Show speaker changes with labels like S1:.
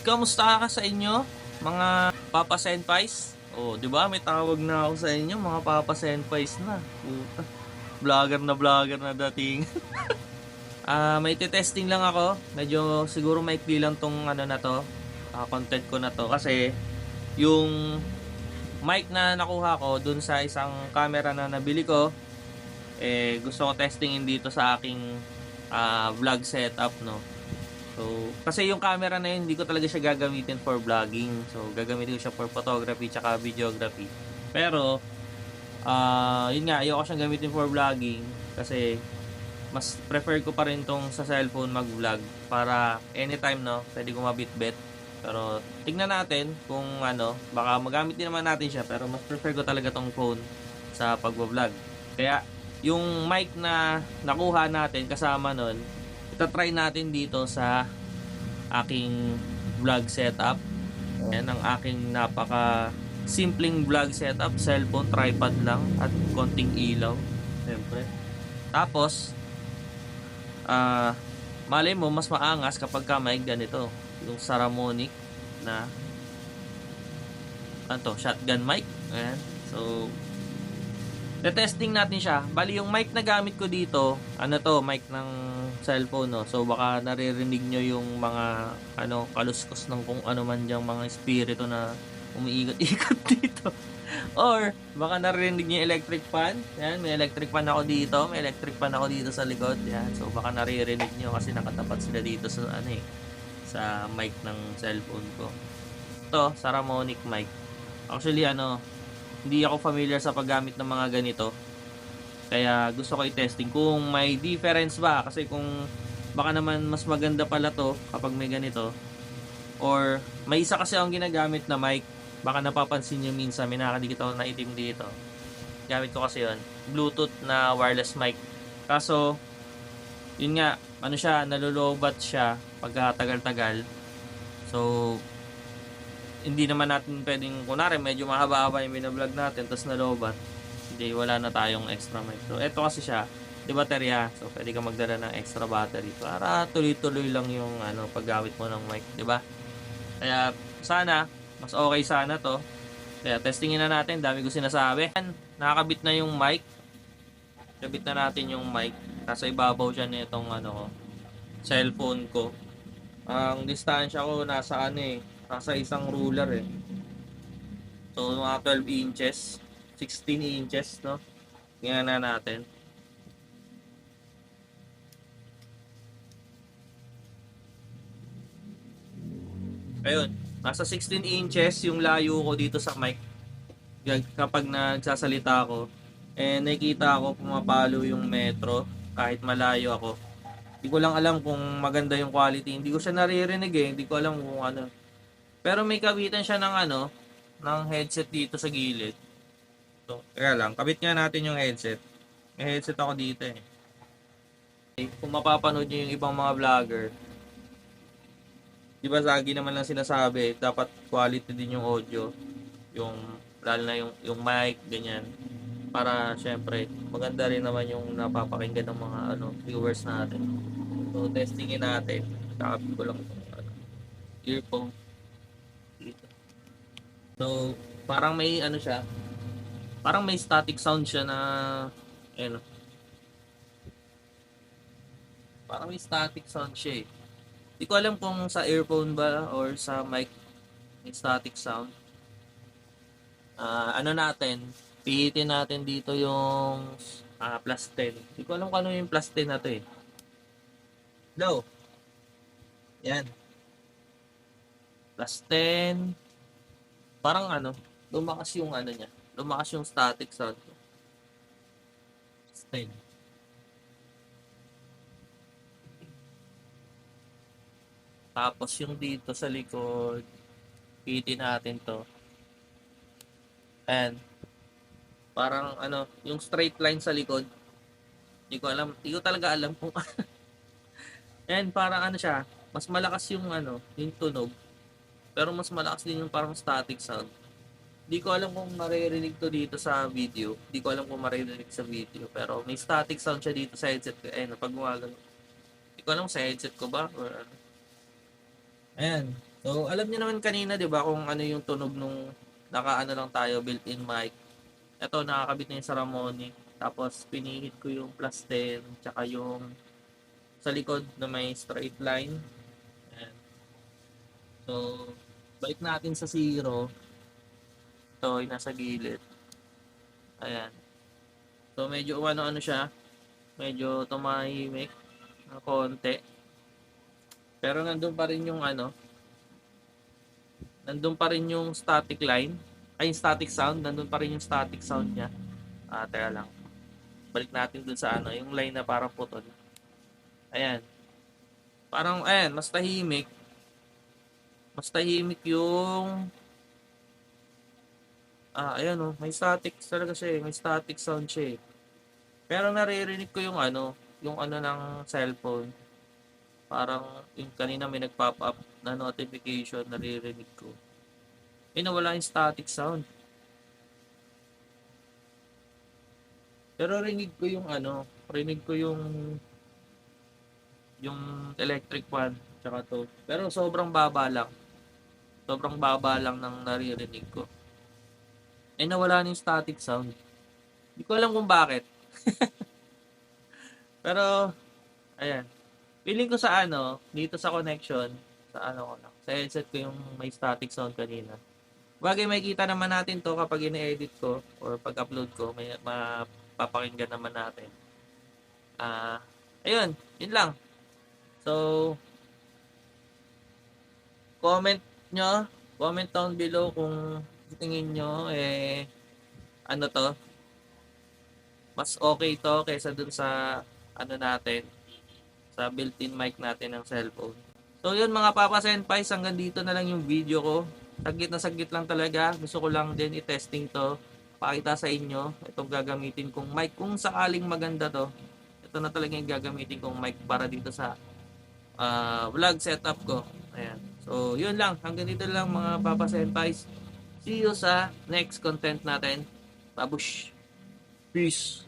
S1: Kamusta ka sa inyo, mga Papa Senpais? Oh, 'di ba? May tawag na ako sa inyo, mga Papa Senpais na. Puta. Vlogger na dating. May testing lang ako. Medyo siguro maikli lang tong ano na to, content ko na to kasi yung mic na nakuha ko dun sa isang camera na nabili ko, gusto ko testingin dito sa aking vlog setup, no. So, kasi yung camera na yun, hindi ko talaga siya gagamitin for vlogging. So, gagamitin ko siya for photography tsaka videography. Pero, yun nga, ayoko siyang gamitin for vlogging kasi mas prefer ko pa rin tong sa cellphone mag-vlog para anytime, no, pwede ko mabitbit. Pero, tignan natin kung ano, baka magamit din naman natin siya, pero mas prefer ko talaga tong phone sa pag-vlog. Kaya, yung mic na nakuha natin kasama nun, itatry natin dito sa aking vlog setup. Ayan ang aking napaka simpleng vlog setup, cellphone, tripod lang at konting ilaw, siyempre. Tapos malay mo mas maangas kapag ka may ganito, yung Saramonic na shotgun mic. Ayan. So, testing natin siya. Bali yung mic na gamit ko dito, mic ng cellphone, no. So baka naririnig nyo yung mga kaluskos ng kung ano man diyang mga espiritu na umiikot-ikot dito. Or baka naririnig nyo yung electric fan. Yan, may electric fan ako dito, may electric fan ako dito sa likod. Yan. So baka naririnig nyo kasi nakatapat sila dito sa sa mic ng cellphone ko. Ito, Saramonic mic. Actually hindi ako familiar sa paggamit ng mga ganito. Kaya gusto ko i-testing kung may difference ba. Kasi kung baka naman mas maganda pala to kapag may ganito. Or may isa kasi akong ginagamit na mic. Baka napapansin nyo minsan, may nakadikit ako na itim dito. Gamit ko kasi yun. Bluetooth na wireless mic. Kaso, yun nga, nalolobat siya pagka tagal-tagal. So, hindi naman natin pwedeng, kunwari medyo mahaba-haba yung binablog natin tapos nalobat, hindi, wala na tayong extra mic. So eto kasi siya, di baterya, so pwede ka magdala ng extra battery para tuloy-tuloy lang yung paggamit mo ng mic, di ba? Kaya sana mas okay sana to. Kaya testingin na natin, dami ko sinasabi. Nakakabit na yung mic, kabit na natin yung mic, nasa ibabaw siya nitong cellphone ko. Ang distansya ko nasa nasa isang ruler eh. So mga 12 inches, 16 inches, no? Tingnan na natin. Ayun, nasa 16 inches yung layo ko dito sa mic. Kapag nagsasalita ako, nakikita ko pumapalo yung metro kahit malayo ako. Hindi ko lang alam kung maganda yung quality. Hindi ko siya naririnig eh. Hindi ko alam kung ano. Pero may kabitan siya ng headset dito sa gilid. So, kaya lang, kabit nga natin yung headset. May headset ako dito eh. Kung mapapanood nyo yung ibang mga vlogger, di ba lagi naman lang sinasabi, dapat quality din yung audio. Lalo na yung mic, ganyan. Para syempre, maganda rin naman yung napapakinggan ng mga viewers natin. So, testingin natin. Kakabit ko lang itong earphone. So, parang may siya. Parang may static sound siya na parang may static sound siya eh. Hindi ko alam kung sa earphone ba or sa mic may static sound. Pihitin natin dito yung plus 10. Hindi ko alam kung ano yung plus 10 na to eh. Hello. Yan. Plus 10. Parang lumakas yung niya. Lumakas yung static sound. Plus 10. Tapos yung dito sa likod, pihitin natin to. And parang yung straight line sa likod. Hindi ko talaga alam kung and parang siya, mas malakas yung yung tunog. Pero mas malakas din yung parang static sound. Hindi ko alam kung maririnig to dito sa video. Hindi ko alam kung maririnig sa video. Pero may static sound siya dito sa headset ko. Pag gumagano. Hindi ko alam sa headset ko ba or ano. Ayan. So, alam niyo naman kanina, 'di ba, kung ano yung tunog nung nakaano lang tayo, built-in mic. Ito, nakakabit na yung sa Ramone. Tapos, pinihit ko yung plus 10, tsaka yung sa likod na may straight line. Ayan. So, balik natin sa zero. Ito, yung nasa gilid. Ayan. So, medyo ano siya. Medyo tumahimik ng konti. Pero nandun pa rin yung nandun pa rin yung static line. Ay, static sound. Nandun pa rin yung static sound niya. Teka lang. Balik natin dun sa yung line na parang putol. Ayan. Parang, ayan, mas tahimik. Mas tahimik yung ayan may static talaga siya eh. May static sound siya eh. Pero naririnig ko yung ng cellphone. Parang yung kanina may nag-pop up na notification, naririnig ko. Nawala yung static sound. Pero rinig ko yung electric fan, tsaka to. Pero sobrang baba lang. Sobrang baba lang ng naririnig ko. Nawala na yung static sound. Hindi ko alam kung bakit. Pero, ayan. Feeling ko sa dito sa connection, sa ko lang, sa headset ko yung may static sound kanina. Bagay makikita naman natin to kapag ine-edit ko or pag-upload ko, may mapapakinggan naman natin. Ayun, yun lang. So, comment nyo, comment down below kung tingin nyo, ano to, mas okay to kaysa dun sa, natin, sa built-in mic natin ng cellphone. So, yun mga Papa Senpais, hanggang dito na lang yung video ko. Saglit lang talaga. Gusto ko lang din i-testing to. Pakita sa inyo. Itong gagamitin kong mic. Kung sakaling maganda to, ito na talaga yung gagamitin kong mic para dito sa vlog setup ko. Ayan. So, yun lang. Hanggang dito lang mga Papa Senpais. See you sa next content natin. Babush. Peace.